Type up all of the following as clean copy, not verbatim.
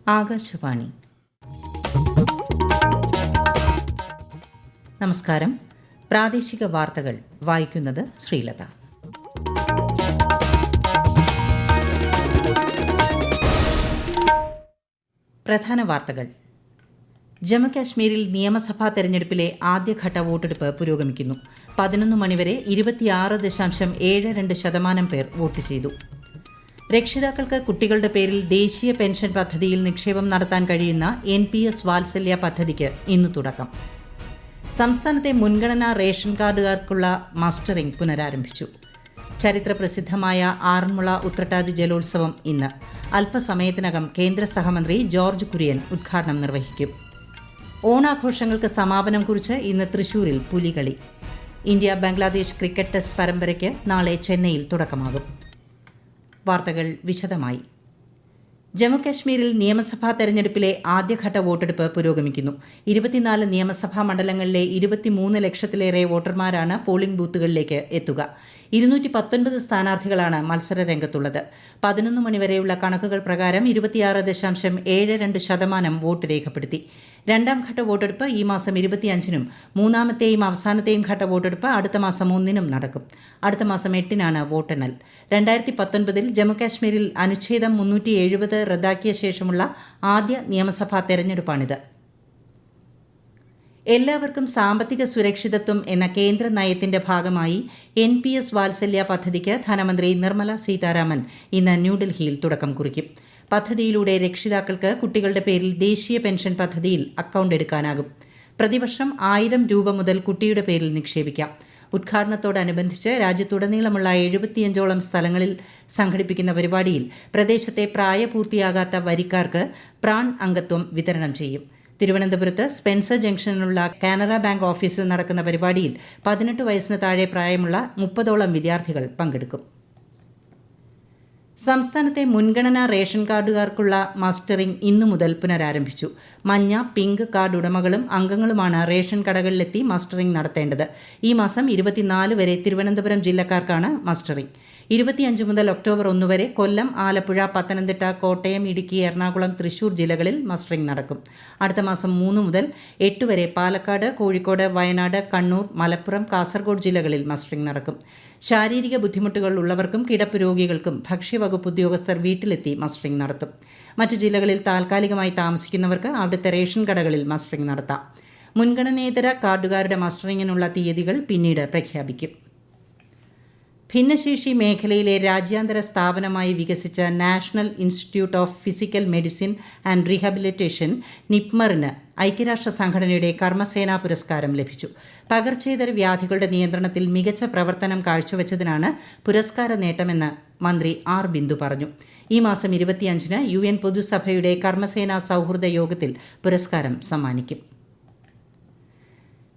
ആകാശവാണി. നമസ്കാരം. പ്രാദേശിക വാർത്തകൾ വായിക്കുന്നത് ശ്രീലത. പ്രധാന വാർത്തകൾ. ജമ്മുകാശ്മീരിൽ നിയമസഭാ തെരഞ്ഞെടുപ്പിലെ ആദ്യഘട്ട വോട്ടെടുപ്പ് പുരോഗമിക്കുന്നു. 11 മണിവരെ 26.72% പേർ വോട്ട് ചെയ്തു. രക്ഷിതാക്കൾക്ക് കുട്ടികളുടെ പേരിൽ ദേശീയ പെൻഷൻ പദ്ധതിയിൽ നിക്ഷേപം നടത്താൻ കഴിയുന്ന NPS വാത്സല്യ പദ്ധതിക്ക് ഇന്ന് തുടക്കം. സംസ്ഥാനത്തെ മുൻഗണനാ റേഷൻ കാർഡുകാർക്കുള്ള മസ്റ്ററിംഗ് പുനരാരംഭിച്ചു. ചരിത്രപ്രസിദ്ധമായ ആറന്മുള ഉത്രട്ടാതി ജലോത്സവം ഇന്ന്. അല്പസമയത്തിനകം കേന്ദ്ര സഹമന്ത്രി ജോർജ് കുര്യൻ ഉദ്ഘാടനം നിർവഹിക്കും. ഓണാഘോഷങ്ങൾക്ക് സമാപനം കുറിച്ച് ഇന്ന് തൃശൂരിൽ പുലികളി. ഇന്ത്യ ബംഗ്ലാദേശ് ക്രിക്കറ്റ് ടെസ്റ്റ് പരമ്പരയ്ക്ക് നാളെ ചെന്നൈയിൽ തുടക്കമാകും. വാർത്തകൾ വിശദമായി. ജമ്മുകാശ്മീരിൽ നിയമസഭാ തെരഞ്ഞെടുപ്പിലെ ആദ്യഘട്ട വോട്ടെടുപ്പ് പുരോഗമിക്കുന്നു. 24 നിയമസഭാ മണ്ഡലങ്ങളിലെ 23 ലക്ഷത്തിലേറെ വോട്ടർമാരാണ് പോളിംഗ് ബൂത്തുകളിലേക്ക് എത്തുക. 219 സ്ഥാനാർത്ഥികളാണ് മത്സര രംഗത്തുള്ളത്. 11 മണിവരെയുള്ള കണക്കുകൾ പ്രകാരം 26.72% വോട്ട് രേഖപ്പെടുത്തി. രണ്ടാം ഘട്ട വോട്ടെടുപ്പ് ഈ മാസം 25-നും മൂന്നാമത്തെയും അവസാനത്തെയും ഘട്ട വോട്ടെടുപ്പ് അടുത്ത മാസം 1-നും നടക്കും. അടുത്ത മാസം 8-നാണ് വോട്ടെണ്ണൽ. 2019-ൽ ജമ്മുകാശ്മീരിൽ അനുച്ഛേദം 370 റദ്ദാക്കിയ ശേഷമുള്ള ആദ്യ നിയമസഭാ തെരഞ്ഞെടുപ്പാണിത്. എല്ലാവർക്കും സാമ്പത്തിക സുരക്ഷിതത്വം എന്ന കേന്ദ്ര നയത്തിന്റെ ഭാഗമായി NPS വാത്സല്യ പദ്ധതിക്ക് ധനമന്ത്രി നിർമ്മല സീതാരാമൻ ഇന്ന് ന്യൂഡൽഹിയിൽ തുടക്കം കുറിക്കും. പദ്ധതിയിലൂടെ രക്ഷിതാക്കൾക്ക് കുട്ടികളുടെ പേരിൽ ദേശീയ പെൻഷൻ പദ്ധതിയിൽ അക്കൗണ്ട് എടുക്കാനാകും. പ്രതിവർഷം 1000 രൂപ മുതൽ കുട്ടിയുടെ പേരിൽ നിക്ഷേപിക്കാം. ഉദ്ഘാടനത്തോടനുബന്ധിച്ച് രാജ്യത്തുടനീളമുള്ള 75ഓളം സ്ഥലങ്ങളിൽ സംഘടിപ്പിക്കുന്ന പരിപാടിയിൽ പ്രദേശത്തെ പ്രായപൂർത്തിയാകാത്ത വരിക്കാർക്ക് പ്രാൺ അംഗത്വം വിതരണം ചെയ്യും. തിരുവനന്തപുരത്ത് സ്പെൻസർ ജംഗ്ഷനിലുള്ള കാനറ ബാങ്ക് ഓഫീസിൽ നടക്കുന്ന പരിപാടിയിൽ 18 വയസ്സിന് താഴെ പ്രായമുള്ള 30ഓളം വിദ്യാർത്ഥികൾ പങ്കെടുക്കും. സംസ്ഥാനത്തെ മുൻഗണനാ റേഷൻ കാർഡുകാർക്കുള്ള മസ്റ്ററിംഗ് ഇന്നു മുതൽ പുനരാരംഭിച്ചു. മഞ്ഞ, പിങ്ക് കാർഡ് ഉടമകളും അംഗങ്ങളുമാണ് റേഷൻ കടകളിലെത്തി മസ്റ്ററിംഗ് നടത്തേണ്ടത്. ഈ മാസം 24 വരെ തിരുവനന്തപുരം ജില്ലക്കാർക്കാണ് മസ്റ്ററിംഗ്. 25 മുതൽ ഒക്ടോബർ 1 വരെ കൊല്ലം, ആലപ്പുഴ, പത്തനംതിട്ട, കോട്ടയം, ഇടുക്കി, എറണാകുളം, തൃശൂർ ജില്ലകളിൽ മസ്റ്ററിംഗ് നടക്കും. അടുത്ത മാസം 3 മുതൽ 8 വരെ പാലക്കാട്, കോഴിക്കോട്, വയനാട്, കണ്ണൂർ, മലപ്പുറം, കാസർഗോഡ് ജില്ലകളിൽ മസ്റ്ററിംഗ് നടക്കും. ശാരീരിക ബുദ്ധിമുട്ടുകൾ ഉള്ളവർക്കും കിടപ്പ് രോഗികൾക്കും ഭക്ഷ്യവകുപ്പ് ഉദ്യോഗസ്ഥർ വീട്ടിലെത്തി മസ്റ്ററിംഗ് നടത്തും. മറ്റ് ജില്ലകളിൽ താൽക്കാലികമായി താമസിക്കുന്നവർക്ക് അവിടുത്തെ റേഷൻ കടകളിൽ മസ്റ്ററിംഗ് നടത്താം. മുൻഗണനേതര കാർഡുകാരുടെ മസ്റ്ററിംഗിനുള്ള തീയതികൾ പിന്നീട് പ്രഖ്യാപിക്കും. ഭിന്നശേഷി മേഖലയിലെ രാജ്യാന്തര സ്ഥാപനമായി വികസിച്ച national institute of physical medicine and rehabilitation നിപ്മറിന് ഐക്യരാഷ്ട്ര സംഘടനയുടെ കർമ്മസേനാ പുരസ്കാരം ലഭിച്ചു. പകർച്ചേതര വ്യാധികളുടെ നിയന്ത്രണത്തിൽ മികച്ച പ്രവർത്തനം കാഴ്ചവെച്ചതിനാണ് പുരസ്കാര നേട്ടമെന്ന് മന്ത്രി ആർ ബിന്ദു പറഞ്ഞു. ഈ മാസം 25-ന് UN പൊതുസഭയുടെ കർമ്മസേനാ സൗഹൃദ യോഗത്തിൽ പുരസ്കാരം സമ്മാനിക്കും.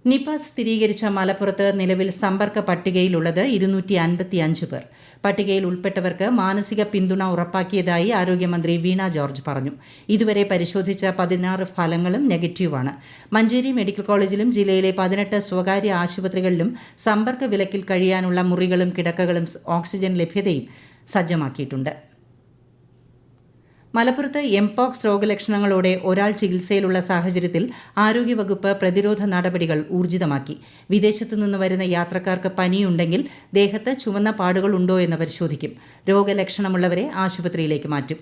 നിപ സ്ഥിരീകരിച്ച മലപ്പുറത്ത് നിലവിൽ സമ്പർക്ക പട്ടികയിലുള്ളത് 255 പേർ. പട്ടികയിൽ ഉൾപ്പെട്ടവർക്ക് മാനസിക പിന്തുണ ഉറപ്പാക്കിയതായി ആരോഗ്യമന്ത്രി വീണ ജോർജ് പറഞ്ഞു. ഇതുവരെ പരിശോധിച്ച 16 ഫലങ്ങളും നെഗറ്റീവാണ്. മഞ്ചേരി മെഡിക്കൽ കോളേജിലും ജില്ലയിലെ 18 സ്വകാര്യ ആശുപത്രികളിലും സമ്പർക്ക വിലക്കിൽ കഴിയാനുള്ള മുറികളും കിടക്കകളും ഓക്സിജൻ ലഭ്യതയും സജ്ജമാക്കിയിട്ടുണ്ട്. മലപ്പുറത്ത് എംപോക്സ് രോഗലക്ഷണങ്ങളോടെ ഒരാൾ ചികിത്സയിലുള്ള സാഹചര്യത്തിൽ ആരോഗ്യവകുപ്പ് പ്രതിരോധ നടപടികൾ ഊർജിതമാക്കി. വിദേശത്തുനിന്ന് വരുന്ന യാത്രക്കാർക്ക് പനിയുണ്ടെങ്കിൽ ദേഹത്ത് ചുവന്ന പാടുകൾ ഉണ്ടോ എന്ന് പരിശോധിക്കും. രോഗലക്ഷണമുള്ളവരെ ആശുപത്രിയിലേക്ക് മാറ്റും.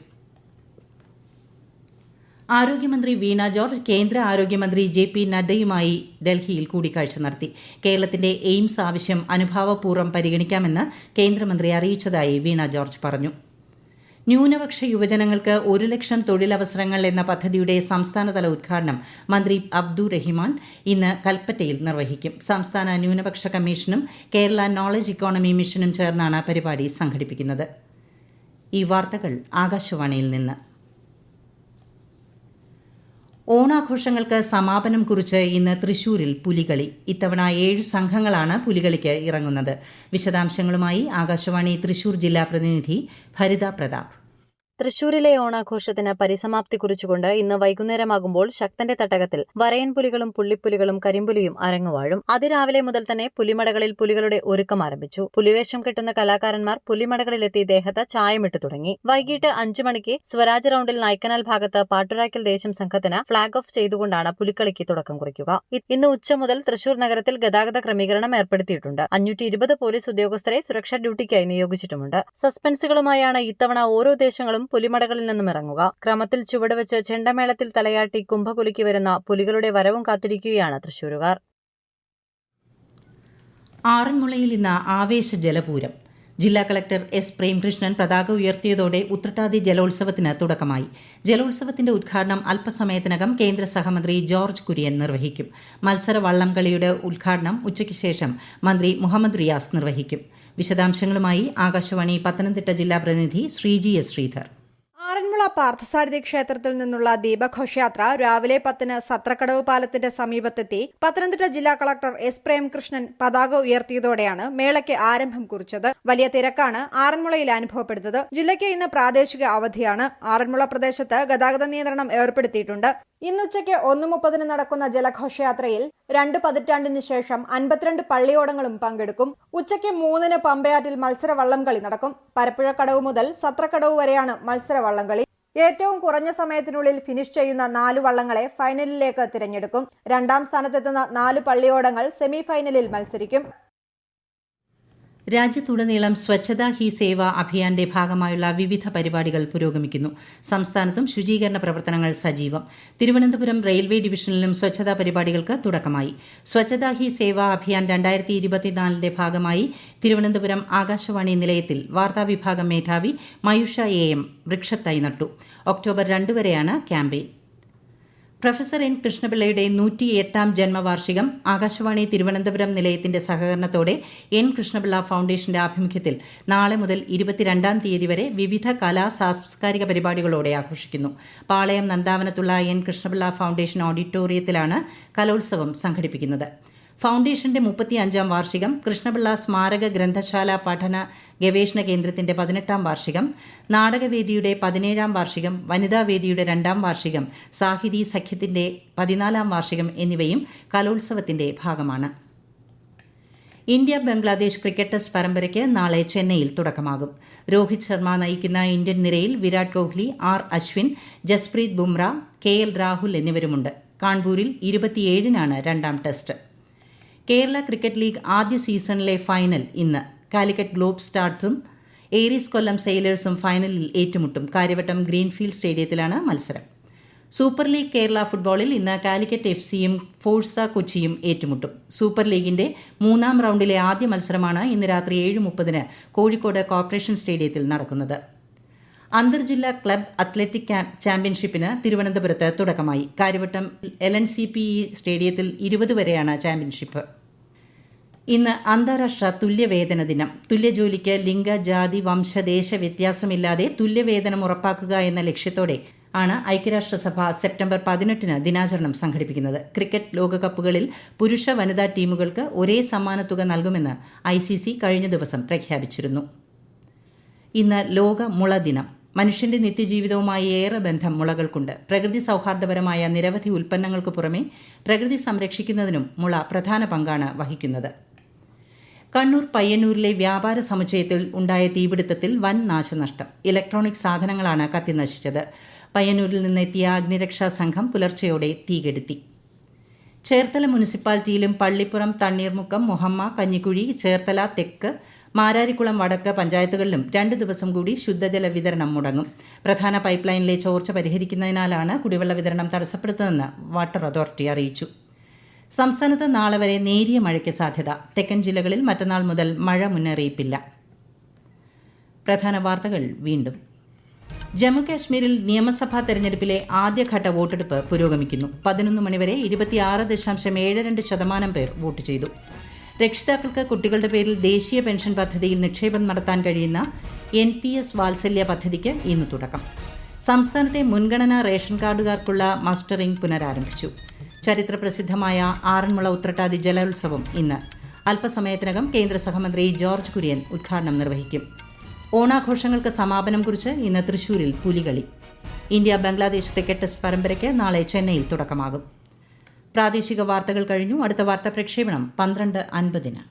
ആരോഗ്യമന്ത്രി വീണ ജോർജ് കേന്ദ്ര ആരോഗ്യമന്ത്രി JP നദ്ദയുമായി ഡൽഹിയിൽ കൂടിക്കാഴ്ച നടത്തി. കേരളത്തിന്റെ എയിംസ് ആവശ്യം അനുഭാവപൂർവ്വം പരിഗണിക്കാമെന്ന് കേന്ദ്രമന്ത്രി അറിയിച്ചതായി വീണ ജോർജ് പറഞ്ഞു. ന്യൂനപക്ഷ യുവജനങ്ങൾക്ക് 1 ലക്ഷം തൊഴിലവസരങ്ങൾ എന്ന പദ്ധതിയുടെ സംസ്ഥാനതല ഉദ്ഘാടനം മന്ത്രി അബ്ദുറഹിമാൻ ഇന്ന് കൽപ്പറ്റയിൽ നിർവഹിക്കും. സംസ്ഥാന ന്യൂനപക്ഷ കമ്മീഷനും കേരള നോളജ് ഇക്കോണമി മിഷനും ചേർന്നാണ് പരിപാടി സംഘടിപ്പിക്കുന്നത്. ഈ വാർത്തകൾ ആകാശവാണിയിൽ നിന്ന്. ഓണാഘോഷങ്ങൾക്ക് സമാപനം കുറിച്ച് ഇന്ന് തൃശൂരിൽ പുലികളി. ഇത്തവണ 7 സംഘങ്ങളാണ് പുലികളിക്ക് ഇറങ്ങുന്നത്. വിശദാംശങ്ങളുമായി ആകാശവാണി തൃശൂർ ജില്ലാ പ്രതിനിധി ഭരിത പ്രതാപ്. തൃശൂരിലെ ഓണാഘോഷത്തിന് പരിസമാപ്തി കുറിച്ചുകൊണ്ട് ഇന്ന് വൈകുന്നേരമാകുമ്പോൾ ശക്തന്റെ തട്ടകത്തിൽ വരയൻ പുലികളും പുള്ളിപ്പുലികളും കരിമ്പുലിയും അരങ്ങുവാഴും. അതിരാവിലെ മുതൽ തന്നെ പുലിമടകളിൽ പുലികളുടെ ഒരുക്കം ആരംഭിച്ചു. പുലിവേഷം കെട്ടുന്ന കലാകാരന്മാർ പുലിമടകളിലെത്തി ദേഹത്ത് ചായമിട്ടു തുടങ്ങി. വൈകിട്ട് 5 മണിക്ക് സ്വരാജ് റൌണ്ടിൽ നായ്ക്കനാൽ ഭാഗത്ത് പാട്ടുരാക്കൽ ദേശം സംഘത്തിന് ഫ്ളാഗ് ഓഫ് ചെയ്തുകൊണ്ടാണ് പുലിക്കളിക്ക് തുടക്കം കുറിക്കുക. ഇന്ന് ഉച്ച മുതൽ തൃശൂർ നഗരത്തിൽ ഗതാഗത ക്രമീകരണം ഏർപ്പെടുത്തിയിട്ടുണ്ട്. 520 പോലീസ് ഉദ്യോഗസ്ഥരെ സുരക്ഷാ ഡ്യൂട്ടിക്കായി നിയോഗിച്ചിട്ടുമുണ്ട്. സസ്പെൻസുകളുമായാണ് ഇത്തവണ ഓരോ ദേശങ്ങളും പുലിമടകളിൽ നിന്നും ഇറങ്ങുക. ക്രമത്തിൽ ചുവടുവെച്ച് ചെണ്ടമേളത്തിൽ തലയാട്ടി കുംഭകുലിക്ക് വരുന്ന പുലികളുടെ വരവും കാത്തിരിക്കുകയാണ് തൃശൂരുകാർ. ആറന്മുളയിൽ ഇന്ന് ആവേശ ജലപൂരം. ജില്ലാ കളക്ടർ എസ് പ്രേംകൃഷ്ണൻ പതാക ഉയർത്തിയതോടെ ഉത്രട്ടാതി ജലോത്സവത്തിന് തുടക്കമായി. ജലോത്സവത്തിന്റെ ഉദ്ഘാടനം അല്പസമയത്തിനകം കേന്ദ്ര സഹമന്ത്രി ജോർജ് കുര്യൻ നിർവഹിക്കും. മത്സര വള്ളംകളിയുടെ ഉദ്ഘാടനം ഉച്ചയ്ക്ക് ശേഷം മന്ത്രി മുഹമ്മദ് റിയാസ് നിർവഹിക്കും. വിശദാംശങ്ങളുമായി ആകാശവാണി പത്തനംതിട്ട ജില്ലാ പ്രതിനിധി ശ്രീജി എസ് ശ്രീധർ. ആറന്മുള പാർത്ഥസാരഥി ക്ഷേത്രത്തിൽ നിന്നുള്ള ദീപഘോഷയാത്ര രാവിലെ 10-ന് സത്രക്കടവ് പാലത്തിന്റെ സമീപത്തെത്തി പത്തനംതിട്ട ജില്ലാ കളക്ടർ എസ് പ്രേംകൃഷ്ണൻ പതാക ഉയർത്തിയതോടെയാണ് മേളയ്ക്ക് ആരംഭം കുറിച്ചത്. വലിയ തിരക്കാണ് ആറന്മുളയിൽ അനുഭവപ്പെടുന്നത്. ജില്ലയ്ക്ക് ഇന്ന് പ്രാദേശിക അവധിയാണ്. ആറന്മുള പ്രദേശത്ത് ഗതാഗത നിയന്ത്രണം ഏർപ്പെടുത്തിയിട്ടുണ്ട്. ഇന്നുച്ചയ്ക്ക് 1:30 നടക്കുന്ന ജലഘോഷയാത്രയിൽ 2 പതിറ്റാണ്ടിന് ശേഷം 52 പള്ളിയോടങ്ങളും പങ്കെടുക്കും. ഉച്ചയ്ക്ക് 3-ന് പമ്പയാറ്റിൽ മത്സര വള്ളംകളി നടക്കും. പരപ്പുഴക്കടവ് മുതൽ സത്രക്കടവ് വരെയാണ് മത്സര വള്ളംകളി. ഏറ്റവും കുറഞ്ഞ സമയത്തിനുള്ളിൽ ഫിനിഷ് ചെയ്യുന്ന 4 വള്ളങ്ങളെ ഫൈനലിലേക്ക് തിരഞ്ഞെടുക്കും. 2ാം സ്ഥാനത്തെത്തുന്ന 4 പള്ളിയോടങ്ങൾ സെമി ഫൈനലിൽ മത്സരിക്കും. രാജ്യത്തുടനീളം സ്വച്ഛതാ ഹി സേവ അഭിയാന്റെ ഭാഗമായുള്ള വിവിധ പരിപാടികൾ പുരോഗമിക്കുന്നു. സംസ്ഥാനത്തും ശുചീകരണ പ്രവർത്തനങ്ങൾ സജീവം. തിരുവനന്തപുരം റെയിൽവേ ഡിവിഷനിലും സ്വച്ഛതാ പരിപാടികൾക്ക് തുടക്കമായി. സ്വച്ഛതാ ഹി സേവ അഭിയാൻ 2024ന്റെ ഭാഗമായി തിരുവനന്തപുരം ആകാശവാണി നിലയത്തിൽ വാർത്താവിഭാഗം മേധാവി മയൂഷ AM വൃക്ഷത്തൈ നട്ടു. ഒക്ടോബർ 2 വരെയാണ് ക്യാമ്പയിൻ. പ്രൊഫസർ എൻ കൃഷ്ണപിള്ളയുടെ 108ാം ജന്മവാർഷികം ആകാശവാണി തിരുവനന്തപുരം നിലയത്തിന്റെ സഹകരണത്തോടെ എൻ കൃഷ്ണപിള്ള ഫൌണ്ടേഷന്റെ ആഭിമുഖ്യത്തിൽ നാളെ മുതൽ 22-ാം തീയതി വരെ വിവിധ കലാ സാംസ്കാരിക പരിപാടികളോടെ ആഘോഷിക്കുന്നു. പാളയം നന്ദാവനത്തുള്ള എൻ കൃഷ്ണപിള്ള ഫൌണ്ടേഷൻ ഓഡിറ്റോറിയത്തിലാണ് കലോത്സവം സംഘടിപ്പിക്കുന്നത്. ഫൌണ്ടേഷന്റെ 35ാം വാർഷികം, കൃഷ്ണപിള്ള സ്മാരക ഗ്രന്ഥശാല പഠന ഗവേഷണ കേന്ദ്രത്തിന്റെ 18ാം വാർഷികം, നാടകവേദിയുടെ 17ാം വാർഷികം, വനിതാവേദിയുടെ 2ാം വാർഷികം, സാഹിതി സഖ്യത്തിന്റെ 14ാം വാർഷികം എന്നിവയും കലോത്സവത്തിന്റെ ഭാഗമാണ്. ഇന്ത്യ ബംഗ്ലാദേശ് ക്രിക്കറ്റ് ടെസ്റ്റ് പരമ്പരയ്ക്ക് നാളെ ചെന്നൈയിൽ തുടക്കമാകും. രോഹിത് ശർമ്മ നയിക്കുന്ന ഇന്ത്യൻ നിരയിൽ വിരാട് കോഹ്ലി, അശ്വിൻ, ജസ്പ്രീത് ബുംറ, KL രാഹുൽ എന്നിവരുമുണ്ട്. കാൺപൂരിൽ 27-നാണ് 2ാം ടെസ്റ്റ്. കേരള ക്രിക്കറ്റ് ലീഗ് ആദ്യ സീസണിലെ ഫൈനൽ ഇന്ന്. കാലിക്കറ്റ് ഗ്ലോബ് സ്റ്റാർസും ഏരീസ് കൊല്ലം സെയിലേഴ്സും ഫൈനലിൽ ഏറ്റുമുട്ടും. കാര്യവട്ടം ഗ്രീൻഫീൽഡ് സ്റ്റേഡിയത്തിലാണ് മത്സരം. സൂപ്പർ ലീഗ് കേരള ഫുട്ബോളിൽ ഇന്ന് കാലിക്കറ്റ് FC-യും ഫോഴ്സ കൊച്ചിയും ഏറ്റുമുട്ടും. സൂപ്പർ ലീഗിന്റെ 3ാം റൌണ്ടിലെ ആദ്യ മത്സരമാണ് ഇന്ന് രാത്രി 7:30-ന് കോഴിക്കോട് കോർപ്പറേഷൻ സ്റ്റേഡിയത്തിൽ നടക്കുന്നത്. അന്തർജില്ലാ ക്ലബ് അത്ലറ്റിക് ചാമ്പ്യൻഷിപ്പിന് തിരുവനന്തപുരത്ത് തുടക്കമായി. കാര്യവട്ടം LNCPE സ്റ്റേഡിയത്തിൽ 20 വരെയാണ് ചാമ്പ്യൻഷിപ്പ്. ഇന്ന് അന്താരാഷ്ട്ര തുല്യവേതന ദിനം. തുല്യജോലിക്ക് ലിംഗ, ജാതി, വംശ, ദേശ വ്യത്യാസമില്ലാതെ തുല്യവേതനം ഉറപ്പാക്കുക എന്ന ലക്ഷ്യത്തോടെ ആണ് ഐക്യരാഷ്ട്രസഭ സെപ്റ്റംബർ 18-ന് ദിനാചരണം സംഘടിപ്പിക്കുന്നത്. ക്രിക്കറ്റ് ലോകകപ്പുകളിൽ പുരുഷ വനിതാ ടീമുകൾക്ക് ഒരേ സമ്മാനത്തുക നൽകുമെന്ന് ICC കഴിഞ്ഞ ദിവസം പ്രഖ്യാപിച്ചിരുന്നു. ഇന്ന് ലോക മുള ദിനം. മനുഷ്യന്റെ നിത്യജീവിതവുമായി ഏറെ ബന്ധം മുളകൾക്കുണ്ട്. പ്രകൃതി സൗഹാർദ്ദപരമായ നിരവധി ഉൽപ്പന്നങ്ങൾക്ക് പുറമെ പ്രകൃതി സംരക്ഷിക്കുന്നതിനും മുള പ്രധാന പങ്കാണ് വഹിക്കുന്നത്. കണ്ണൂർ പയ്യന്നൂരിലെ വ്യാപാര സമുച്ചയത്തിൽ ഉണ്ടായ തീപിടുത്തത്തിൽ വൻ നാശനഷ്ടം. ഇലക്ട്രോണിക് സാധനങ്ങളാണ് കത്തിനശിച്ചത്. പയ്യന്നൂരിൽ നിന്നെത്തിയ അഗ്നിരക്ഷാ സംഘം പുലർച്ചെയോടെ തീകെടുത്തി. ചേർത്തല മുനിസിപ്പാലിറ്റിയിലും പള്ളിപ്പുറം, തണ്ണീർമുക്കം, മുഹമ്മ, കഞ്ഞിക്കുഴി, ചേർത്തല തെക്ക്, മാരാരിക്കുളം വടക്ക് പഞ്ചായത്തുകളിലും 2 ദിവസം കൂടി ശുദ്ധജല വിതരണം മുടങ്ങും. പ്രധാന പൈപ്പ് ലൈനിലെ ചോർച്ച പരിഹരിക്കുന്നതിനാലാണ് കുടിവെള്ള വിതരണം തടസ്സപ്പെടുത്തുന്നതെന്ന് വാട്ടർ അതോറിറ്റി അറിയിച്ചു. സംസ്ഥാനത്ത് നാളെ വരെ നേരിയ മഴയ്ക്ക് സാധ്യത. തെക്കൻ ജില്ലകളിൽ മറ്റന്നാൾ മുതൽ മഴ മുന്നറിയിപ്പില്ല. പ്രധാന വാർത്തകൾ വീണ്ടും. ജമ്മുകാശ്മീരിൽ നിയമസഭാ തെരഞ്ഞെടുപ്പിലെ ആദ്യഘട്ട വോട്ടെടുപ്പ് പുരോഗമിക്കുന്നു. 11 മണിവരെ 26.72% പേർ വോട്ട് ചെയ്തു. രക്ഷിതാക്കൾക്ക് കുട്ടികളുടെ പേരിൽ ദേശീയ പെൻഷൻ പദ്ധതിയിൽ നിക്ഷേപം നടത്താൻ കഴിയുന്ന NPS വാത്സല്യ പദ്ധതിക്ക് ഇന്ന് തുടക്കം. സംസ്ഥാനത്തെ മുൻഗണനാ റേഷൻ കാർഡുകാർക്കുള്ള മസ്റ്ററിംഗ് പുനരാരംഭിച്ചു. ചരിത്രപ്രസിദ്ധമായ ആറന്മുള ഉത്രട്ടാതി ജലോത്സവം ഇന്ന്. അല്പസമയത്തിനകം കേന്ദ്ര സഹമന്ത്രി ജോർജ് കുര്യൻ ഉദ്ഘാടനം നിർവഹിക്കും. ഓണാഘോഷങ്ങൾക്ക് സമാപനം കുറിച്ച് ഇന്ന് തൃശൂരിൽ പുലികളി. ഇന്ത്യ ബംഗ്ലാദേശ് ക്രിക്കറ്റ് ടെസ്റ്റ് പരമ്പരയ്ക്ക് നാളെ ചെന്നൈയിൽ തുടക്കമാകും. പ്രാദേശിക വാർത്തകൾ കഴിഞ്ഞു. അടുത്ത വാർത്താ പ്രക്ഷേപണം 12:50.